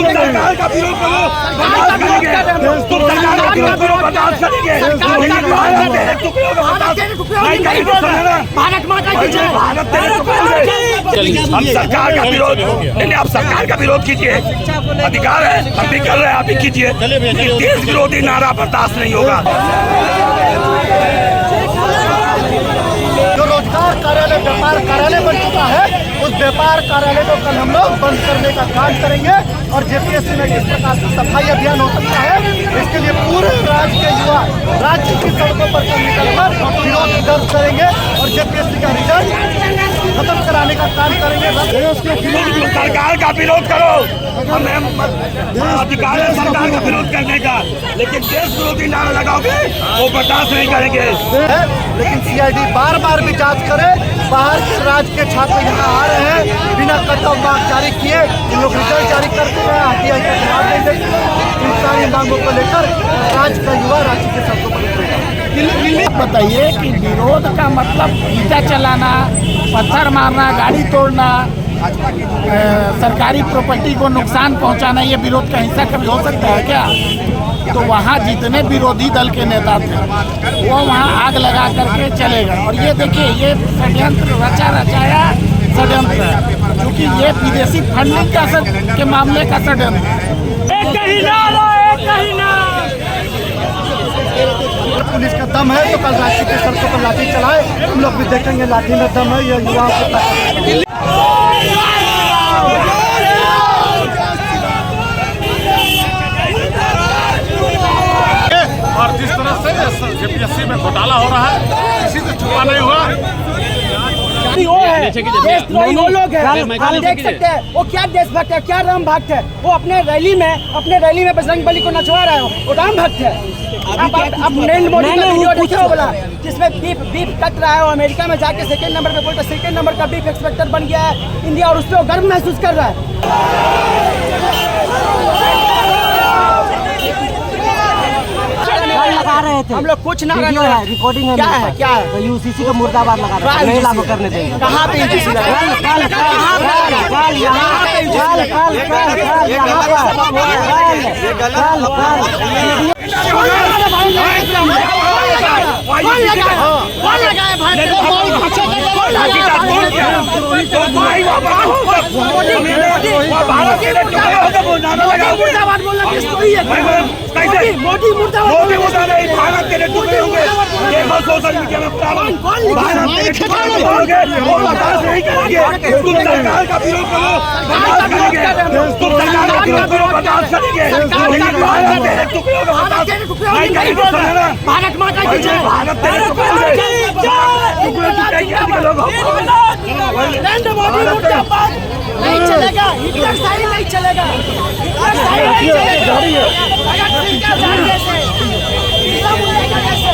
सरकार का विरोध करो, तुम सरकार का विरोध करो, बर्दाश्त करेंगे। भारत माता की जय। हम सरकार का विरोध नहीं, आप सरकार का विरोध कीजिए, अधिकार है, हम भी कर रहे हैं, आप भी कीजिए। देश विरोधी नारा बर्दाश्त नहीं होगा। जो रोजगार कार्यालय व्यापार कार्यालय बन चुका है, उस व्यापार कार्यालय को कल हम लोग बंद करने का काम करेंगे और जेपीएससी में किस प्रकार से सफाई अभियान हो सकता है, इसके लिए पूरे राज्य के युवा राज्य की सड़कों पर निकलकर विरोध दर्ज करेंगे और जेपीएससी का रिजल्ट खत्म कराने का काम करेंगे। सरकार का विरोध करो, हमें अधिकार है सरकार का विरोध करने का, लेकिन देश विरोधी नारा लगाओगे वो बर्दाश्त नहीं करेंगे। लेकिन सीआईडी बार बार भी जांच करे, बाहर के राज्य के छात्र यहाँ आ रहे हैं बिना कट ऑफ मार्क्स जारी किए, इन लोग रिजल्ट जारी करते हैं, आरटीआई का जवाब नहीं देते। इन सारी मांगों को लेकर राज्य का युवा राज्य के सड़कों पर उतरेगा। बताइए कि विरोध का मतलब ईंटा चलाना, पत्थर मारना, गाड़ी तोड़ना, सरकारी प्रॉपर्टी को नुकसान पहुंचाना, ये विरोध का हिस्सा कभी हो सकता है क्या? तो वहाँ जितने विरोधी दल के नेता थे वो वहाँ आग लगा करके चले गए। और ये देखिए, ये षड्यंत्र रचाया षड्यंत्र है, क्योंकि ये विदेशी फंडिंग के मामले का षड्यंत्र। पुलिस का दम है तो कल रांची के सड़कों पर लाठी चलाए, हम लोग भी देखेंगे लाठी में दम है, ये युवाओं को। और जिस तरह से जेपीएससी में घोटाला हो रहा है, किसी से छुपा नहीं हुआ। वो लोग हैं, हम देख सकते हैं वो क्या देशभक्त है, क्या राम भक्त है। वो अपने रैली में बजरंग बली को नचवा रहा है, वो राम भक्त है। अब नरेंद्र मोदी का वीडियो देखे हो बोला, जिसमें बीफ कट रहा है, वो अमेरिका में जाके सेकंड नंबर पे बोलता, सेकंड नंबर का बीफ एक्सपेक्टर बन गया है इंडिया, और उस पर गर्व महसूस कर रहा है। लगा रहे थे हम लोग कुछ ना वीडियो है, रिकॉर्डिंग है, क्या है तो यूसीसी का मुर्दाबाद लगा रहे हैं, नहीं लागू करने देंगे। कहाँ पे यूसीसी लगा? मोदी भारत के टुकड़े होंगे, सोशल मीडिया में भारत के टुकड़े होंगे, वो बर्दाश्त नहीं करेंगे। तुम सरकार का विरोध करो, बर्दाश्त करेंगे। तुम सरकार का विरोध करो, बर्दाश्त करेंगे। भारत के टुकड़े होंगे, नहीं करेंगे। भारत माता की जय। भारत के टुकड़े नरेंद्र मोदी मुर्दाबाद। नहीं चलेगा, हिटलर स्टाइल नहीं चलेगा, हिटलर स्टाइल नहीं चलेगा। अगर ठीक है जान जैसे इसका मुद्दा कैसे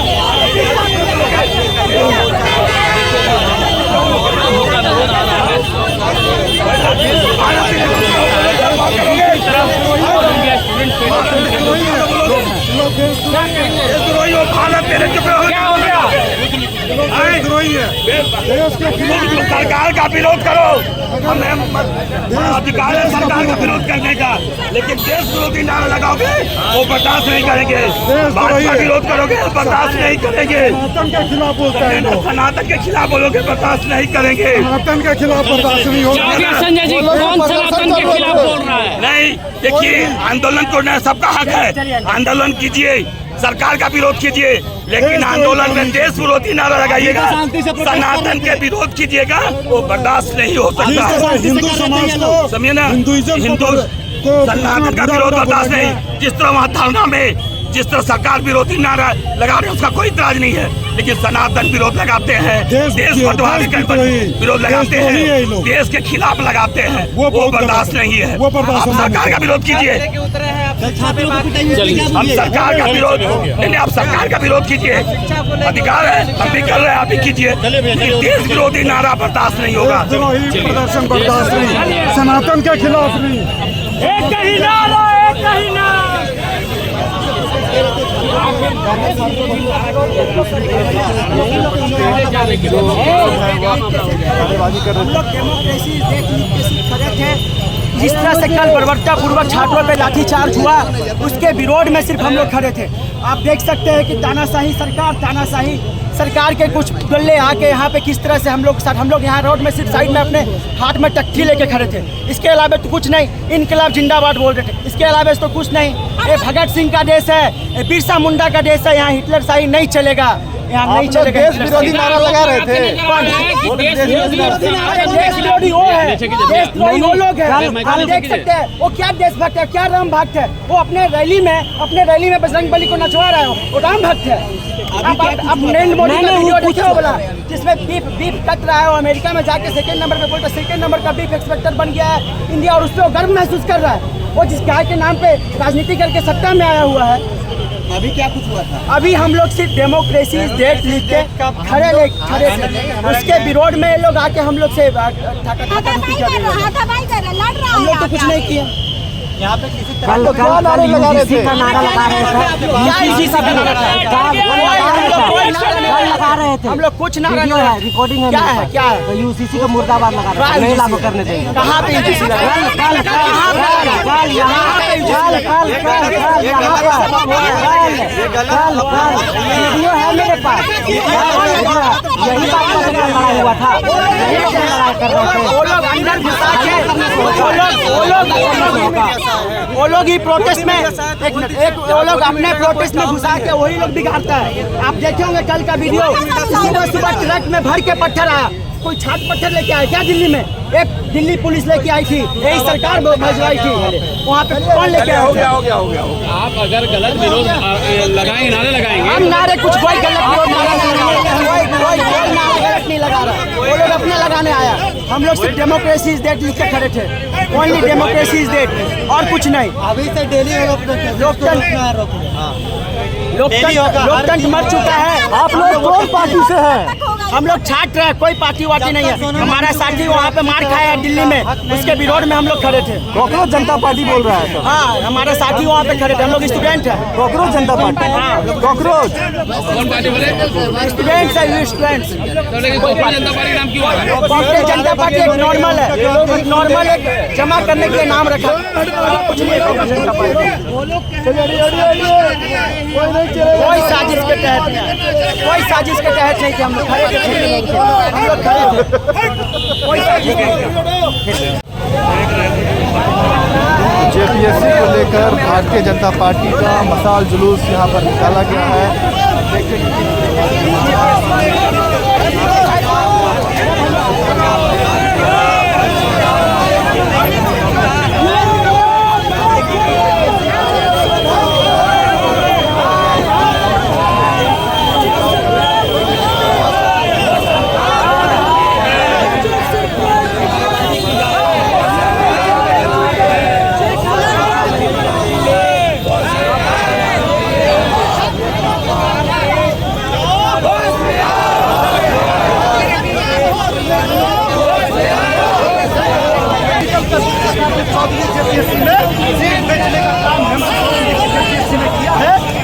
सरकार का विरोध करो, हमें अधिकार है सरकार का विरोध करने का, लेकिन देश विरोधी नारा लगाओगे वो बर्दाश्त नहीं करेंगे। भाजपा विरोध करोगे बर्दाश्त नहीं करेंगे। सनातन के खिलाफ बोलता है, सनातन के खिलाफ बोलोगे बर्दाश्त नहीं करेंगे। सनातन के खिलाफ बर्दाश्त नहीं होगा। संजय जी कौन सनातन के खिलाफ बोल रहा है? नहीं, देखिए आंदोलन करना सबका हक है, आंदोलन कीजिए, सरकार का विरोध कीजिए, लेकिन आंदोलन में देश विरोधी नारा लगाइएगा, सनातन के विरोध कीजिएगा, वो बर्दाश्त नहीं हो सकता। हिंदू समाज को समझिए ना, हिंदू सनातन का विरोध बर्दाश्त नहीं। जिस तरह वहाँ धरना में जिस तरह सरकार विरोधी नारा लगा रहे हैं उसका कोई इतराज नहीं है, लेकिन सनातन विरोध लगाते हैं, देश बंटवारे का विरोध लगाते हैं, देश के खिलाफ लगाते हैं, वो बर्दाश्त नहीं है। आप सरकार का विरोध कीजिए, हम सरकार का विरोध नहीं, आप सरकार का विरोध कीजिए, अधिकार है, हम भी कर रहे हैं, आप भी कीजिए। देश विरोधी नारा बर्दाश्त नहीं होगा, प्रदर्शन बर्दाश्त नहीं, सनातन के खिलाफ नहीं। एक ही नारा, एक ही नारा। हम लोग डेमोक्रेसी देख लिख के सिर्फ खड़े थे। जिस तरह से कल बर्बरतापूर्वक छात्रों पे लाठीचार्ज हुआ उसके विरोध में सिर्फ हम लोग खड़े थे। आप देख सकते हैं कि तानाशाही सरकार के कुछ गल्ले आके यहाँ पे किस तरह से हम लोग यहाँ रोड में सिर्फ साइड में अपने हाथ में टक्की लेके खड़े थे। इसके अलावा तो कुछ नहीं, इनकलाब जिंदाबाद बोल रहे थे। इसके अलावा तो कुछ नहीं। ये भगत सिंह का देश है, ये बिरसा मुंडा का देश है। यहाँ हिटलर शाही नहीं चलेगा, यहाँ नहीं चलेगा। देश विरोधी नारा लगा रहे थे। देश विरोधी वो है, देशद्रोही वो लोग हैं। आप देख सकते हैं वो क्या देशभक्त है, क्या राम भक्त है। वो अपने रैली में बजरंग बली को नचवा रहा है, वो राम भक्त है। आप नरेंद्र मोदी का वीडियो देखे हो बोला, जिसमें बीफ कट रहा है। वो अमेरिका में जाके सेकंड नंबर पे बोलता, सेकंड नंबर का बीफ एक्सपेक्टर बन गया है इंडिया, और उस पर गर्व महसूस कर रहा है। वो जिस गाय के नाम पे राजनीति करके सत्ता में आया हुआ है। अभी क्या कुछ हुआ था? अभी हम लोग सिर्फ डेमोक्रेसी डेट लिख के खड़े थे। उसके विरोध में लोग आके हम लोग से हम लोग तो कुछ नहीं किया। यहाँ पे कल UGC का नारा लगा रहे थे। लगा रहे थे हम लोग कुछ नारा वीडियो है, रिकॉर्डिंग है। क्या है तो UGC का मुर्दाबाद लगा रहे थे, नहीं लागू करने देंगे। कहाँ पे UGC वीडियो है मेरे पास, यही बात का लड़ाई हुआ था, लड़ाई कर रहे थे। वो लोग अंदर घुसा के वो लोग ही प्रोटेस्ट में वो लोग अपने प्रोटेस्ट में घुसा के वही लोग बिगाड़ता है। आप देखे होंगे कल का वीडियो, सुबह ट्रक में भर के पत्थर आया। कोई छात पत्थर लेके आया क्या दिल्ली में? एक दिल्ली पुलिस लेके आई थी, यही सरकार भिजवाई थी। वहाँ पे कौन लेके आया? हो गया। आप अगर गलत विरोध लगाएंगे, नारे लगाएंगे, हम नारे कुछ कोई गलत विरोध गलत नहीं लगा रहा। वो लोग अपने लगाने आया। हम लोग सिर्फ डेमोक्रेसी इज डेड लिख के खड़े थे। ओनली डेमोक्रेसी इज डेड और कुछ नहीं। अभी से डेली लोकतंत्र मर चुका है। आप लोग कौन पार्टी से हैं? हम लोग छात्र हैं, कोई पार्टी वार्टी नहीं है। हमारा साथी वहाँ पे मार खाया है दिल्ली में, उसके विरोध में हम लोग खड़े थे। कॉकरोच जनता पार्टी बोल रहा है। हाँ, हमारा साथी वहाँ पे खड़े थे। हम लोग स्टूडेंट हैं। कॉकरोच जनता पार्टी। हाँ, कॉकरोच कौन पार्टी बोले? स्टूडेंट्स है, स्टूडेंट्स। तो लेकिन भारतीय जनता पार्टी नाम क्यों है? भारतीय जनता पार्टी एक नॉर्मल है, नॉर्मल एक जमा करने के लिए नाम रखा। कुछ नहीं है जनता पार्टी। कोई साजिश के तहत नहीं, कोई साजिश के तहत नहीं थे। हम लोग खड़े थे, हम लोग खड़े थे, कोई साजिश नहीं। जेपीएससी को लेकर भारतीय जनता पार्टी का मशाल जुलूस यहाँ पर निकाला गया है।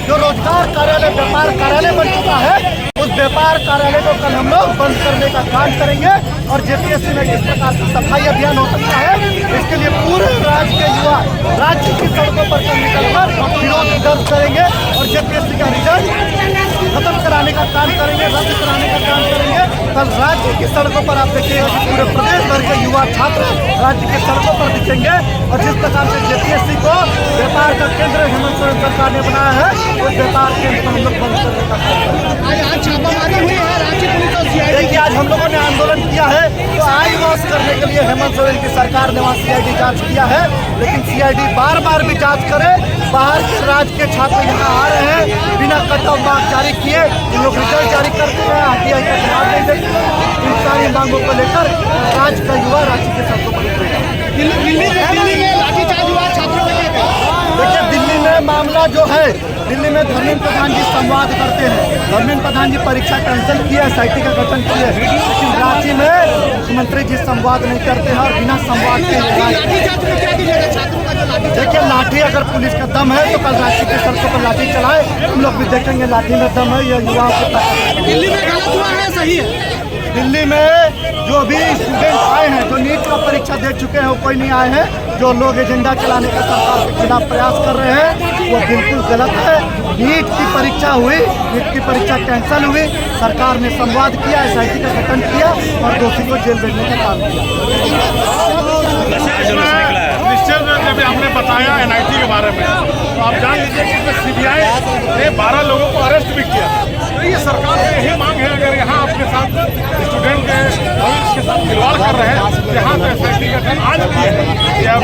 जो रोजगार कार्यालय व्यापार कार्यालय बन चुका है, उस व्यापार कार्यालय को कल हम लोग बंद करने का काम करेंगे। और जेपीएससी में किस प्रकार से सफाई अभियान हो सकता है, इसके लिए पूरे राज्य के युवा राज्य की सड़कों पर निकलकर विरोध दर्ज करेंगे और जेपीएससी का रिजल्ट खत्म कराने का काम करेंगे, रद्द कराने का काम करेंगे। कल राज्य की सड़कों पर आप देखिएगा कि पूरे प्रदेश भर के युवा छात्र राज्य के सड़कों पर दिखेंगे। और जिस प्रकार से जेपीएससी को व्यापार का केंद्र हेमंत सोरेन सरकार ने बनाया है, उस व्यापार केंद्र को हम लोग बंद करने का काम करेंगे। देखिए, आज हम लोगों ने आंदोलन किया है तो आई वॉश करने के लिए हेमंत सोरेन की सरकार ने वहाँ CID जांच किया है, लेकिन CID बार बार भी जांच करे। बाहर के राज्य के छात्र यहाँ आ रहे हैं, बिना कट ऑफ मार्क्स जारी किए इन लोग रिजल्ट जारी करते हैं, RTI का जवाब नहीं देते। इन सारी मांगों को लेकर राज्य का युवा राज्य के सड़कों पर उतरेगा। देखिए, दिल्ली में मामला जो है, दिल्ली में धर्मेंद्र प्रधान जी संवाद करते हैं। धर्मेंद्र प्रधान जी परीक्षा कैंसिल किया, SIT का गठन किया, लेकिन रांची में मुख्यमंत्री जी संवाद नहीं करते हैं और बिना संवाद के देखिए लाठी, अगर पुलिस का दम है तो कल रांची के सड़कों पर लाठी चलाए, हम लोग भी देखेंगे लाठी में दम है या युवाओं को। दिल्ली में गलत हुआ है, सही है? दिल्ली में जो भी स्टूडेंट आए हैं, जो नीट का परीक्षा दे चुके हैं, वो कोई नहीं आए हैं। जो लोग एजेंडा चलाने का सरकार के खिलाफ प्रयास कर रहे हैं वो बिल्कुल गलत है। नीट की परीक्षा हुई, नीट की परीक्षा कैंसिल हुई, सरकार ने संवाद किया, SIT का गठन किया और दोषी को जेल भेजने का काम किया। निश्चय जब हमने बताया NIT के बारे में, तो आप जान लीजिए कि CBI ने 12 लोगों को अरेस्ट भी किया। तो ये सरकार की यही मांग है, अगर यहाँ अपने साथ स्टूडेंट के भविष्य के साथ खिलवाड़ कर रहे हैं तो यहाँ तो SIT का गठन आज किया है, या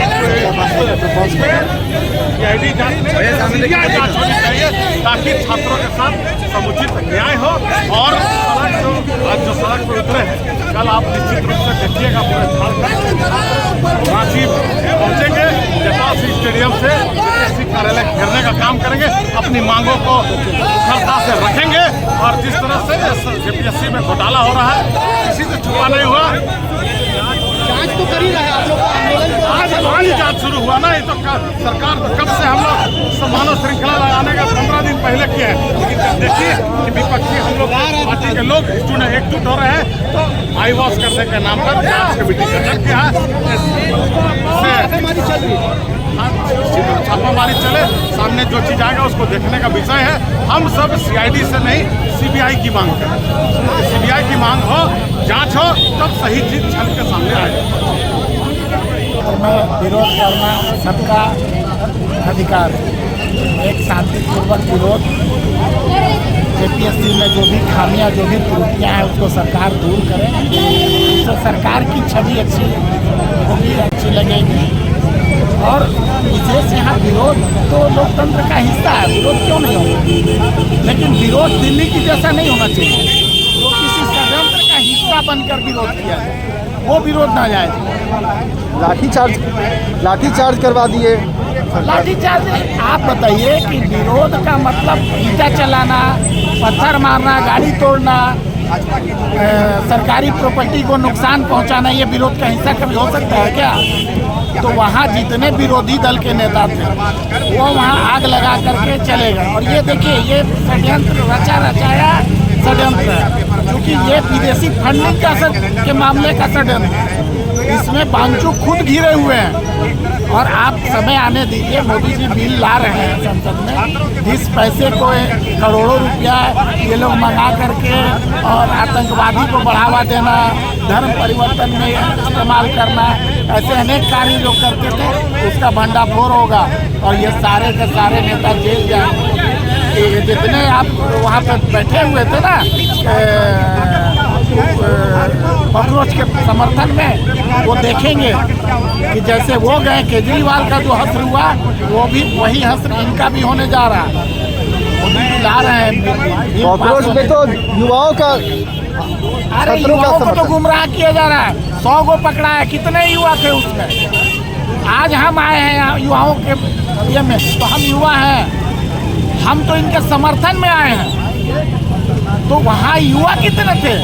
CID जांच होनी चाहिए ताकि छात्रों के साथ समुचित न्याय हो। और आज जो सड़क पर उतरे हैं, कल आप निश्चित रूप से देखिएगा पूरे झारखंड रांची पहुंचेंगे, जटासी स्टेडियम से CPSC कार्यालय घेरने का काम करेंगे, अपनी मांगों को मुखरता से रखेंगे। और जिस तरह से CPSC में घोटाला हो रहा है, किसी से छुपा नहीं हुआ। जांच तो कर ही रहे हैं आप लोग, आज जांच शुरू हुआ ना, ये तो सरकार तो कब से हम लोग मानव श्रृंखला लगाने का 15 दिन पहले किए हैं। लेकिन देखिए कि विपक्षी हम लोग पार्टी के लोग स्टूडेंट एकजुट हो रहे हैं, तो आई वॉश करने के नाम पर जांच कमेटी गठन किया है। छापामारी चले, सामने जो चीज आएगा उसको देखने का विषय है। हम सब CID से नहीं CBI की मांग करें। CBI की मांग हो, जांच हो, तब सही चीज छल के सामने आएगा। में विरोध करना सबका अधिकार है। एक शांतिपूर्वक विरोध, JPSC में जो भी खामियां, जो भी त्रुटियां हैं उसको सरकार दूर करे, तो सरकार की छवि अच्छी होगी, अच्छी लगेगी। और विशेष यहाँ विरोध तो लोकतंत्र का हिस्सा है, विरोध क्यों नहीं होगा, लेकिन विरोध दिल्ली की जैसा नहीं होना चाहिए। वो किसी षड्यंत्र का हिस्सा बनकर विरोध किया है, वो विरोध ना जाए। लाठीचार्ज करवा दिए। लाठीचार्ज नहीं, आप बताइए कि विरोध का मतलब ईंटा चलाना, पत्थर मारना, गाड़ी तोड़ना, सरकारी प्रॉपर्टी को नुकसान पहुंचाना, ये विरोध का हिस्सा कभी हो सकता है क्या? तो वहाँ जितने विरोधी दल के नेता थे वो वहाँ आग लगा करके चले गए। और ये देखिए, ये षड्यंत्र रचाया षड्यंत्र है, क्योंकि ये विदेशी फंडिंग का के मामले का षड्यंत्र, इसमें बांचू खुद घिरे हुए हैं। और आप समय आने दीजिए, मोदी जी बिल ला रहे हैं संसद में, जिस पैसे को करोड़ों रुपया ये लोग मंगा करके और आतंकवादी को बढ़ावा देना, धर्म परिवर्तन में इस्तेमाल करना, ऐसे अनेक कार्य जो करते थे, उसका भंडाफोड़ होगा और ये सारे के सारे नेता जेल जाएंगे। जितने आप वहाँ पर बैठे हुए थे ना कॉकरोच के समर्थन में, वो देखेंगे कि जैसे वो गए, केजरीवाल का जो हश्र हुआ वो भी वही हश्र इनका भी होने जा रहा है। मोदी जी ला रहे हैं कॉकरोच में तो युवाओं का, अरे युवाओं को तो गुमराह किया जा रहा है। 100 को पकड़ा है, कितने युवा थे उसमें? आज हम आए हैं युवाओं के ये में, तो हम युवा हैं, हम तो इनके समर्थन में आए हैं। तो वहाँ युवा कितने थे?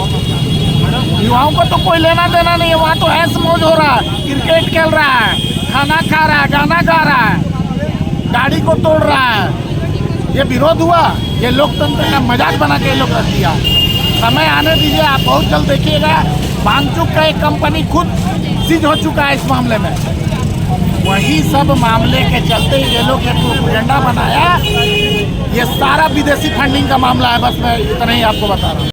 युवाओं को तो कोई लेना देना नहीं है, वहाँ तो ऐश मौज हो रहा है, क्रिकेट खेल रहा है, खाना खा रहा है, गाना गा रहा है, गाड़ी को तोड़ रहा है। ये विरोध हुआ, ये लोकतंत्र का मजाक बना के लोग रख दिया। समय आने दीजिए, आप बहुत जल्द देखिएगा। बांगचुक का एक कंपनी खुद सीज हो चुका है इस मामले में। वही सब मामले के चलते ये लोग एक प्रोपेगेंडा बनाया। ये सारा विदेशी फंडिंग का मामला है, बस मैं इतना ही आपको बता रहा हूँ।